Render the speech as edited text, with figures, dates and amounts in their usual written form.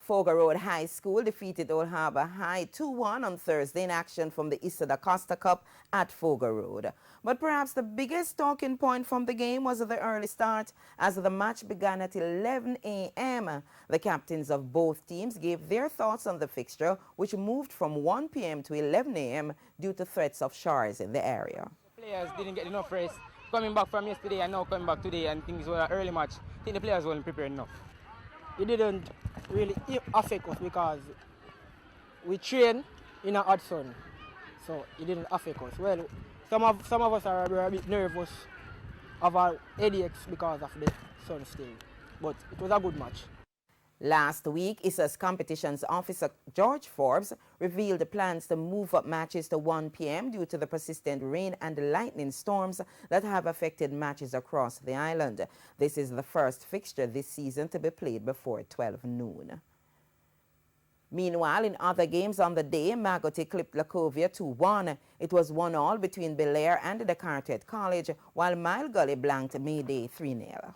Foga Road High School defeated Old Harbour High 2-1 on Thursday in action from the Issa da Costa Cup at Foga Road. But perhaps the biggest talking point from the game was the early start as the match began at 11 a.m. The captains of both teams gave their thoughts on the fixture, which moved from 1 p.m. to 11 a.m. due to threats of showers in the area. Players didn't get enough rest. Coming back from yesterday and now coming back today, and things were an early match. I think the players weren't prepared enough. It didn't really affect us because we train in a hot sun, so it didn't affect us. Well, some of us are a bit nervous of our headaches because of the sun still, but it was a good match. Last week, ISA's competitions officer George Forbes revealed the plans to move up matches to 1 p.m. due to the persistent rain and lightning storms that have affected matches across the island. This is the first fixture this season to be played before 12 noon. Meanwhile, in other games on the day, Magotty clipped Lacovia 2-1. It was 1-1 between Belair and the Carteret College, while Mile Gully blanked Mayday 3-0.